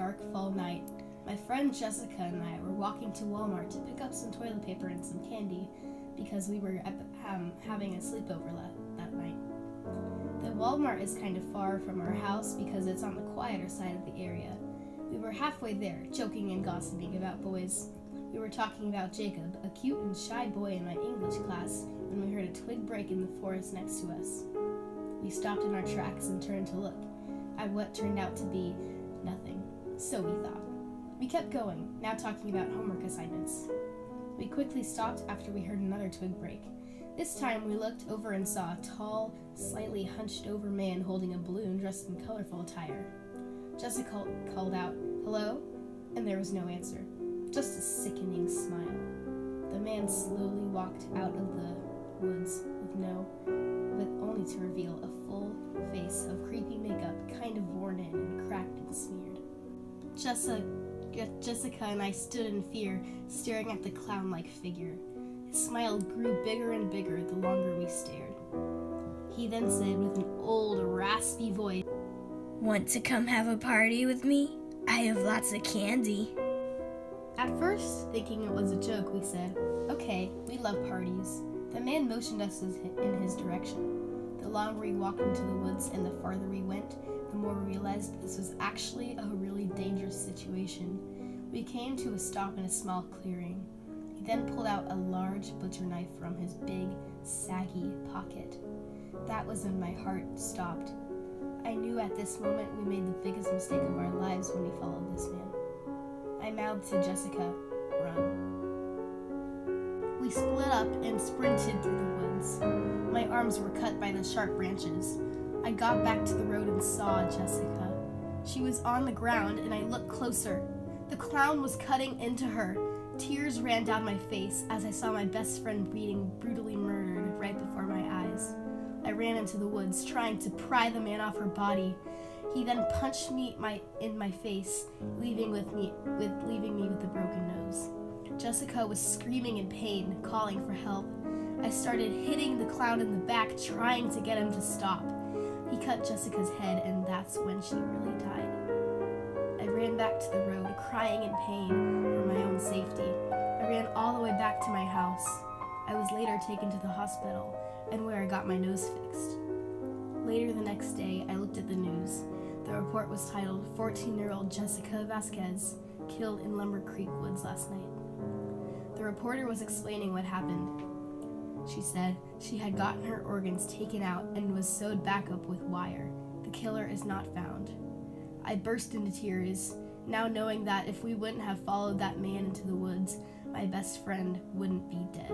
dark fall night. My friend Jessica and I were walking to Walmart to pick up some toilet paper and some candy because we were having a sleepover that night. The Walmart is kind of far from our house because it's on the quieter side of the area. We were halfway there, joking and gossiping about boys. We were talking about Jacob, a cute and shy boy in my English class, when we heard a twig break in the forest next to us. We stopped in our tracks and turned to look at what turned out to be nothing. So we thought. We kept going, now talking about homework assignments. We quickly stopped after we heard another twig break. This time we looked over and saw a tall, slightly hunched over man holding a balloon dressed in colorful attire. Jessica called out, "Hello?" And there was no answer, just a sickening smile. The man slowly walked out of the woods but only to reveal a full face of creepy makeup, kind of worn in and cracked and smeared. Jessica and I stood in fear, staring at the clown-like figure. His smile grew bigger and bigger the longer we stared. He then said with an old, raspy voice, "Want to come have a party with me? I have lots of candy." At first, thinking it was a joke, we said, "Okay, we love parties." The man motioned us in his direction. The longer we walked into the woods and the farther we went, the more we realized this was actually a really dangerous situation. We came to a stop in a small clearing. He then pulled out a large butcher knife from his big, saggy pocket. That was when my heart stopped. I knew at this moment we made the biggest mistake of our lives when we followed this man. I mouthed to Jessica, "Run." We split up and sprinted through the woods. My arms were cut by the sharp branches. I got back to the road and saw Jessica. She was on the ground and I looked closer. The clown was cutting into her. Tears ran down my face as I saw my best friend being brutally murdered right before my eyes. I ran into the woods, trying to pry the man off her body. He then punched me in my face, leaving me with a broken nose. Jessica was screaming in pain, calling for help. I started hitting the clown in the back, trying to get him to stop. He cut Jessica's head, and that's when she really died. I ran back to the road, crying in pain for my own safety. I ran all the way back to my house. I was later taken to the hospital, and where I got my nose fixed. Later the next day, I looked at the news. The report was titled, "14-year-old Jessica Vasquez killed in Lumber Creek Woods last night." The reporter was explaining what happened. She said she had gotten her organs taken out and was sewed back up with wire. The killer is not found. I burst into tears, now knowing that if we wouldn't have followed that man into the woods, my best friend wouldn't be dead.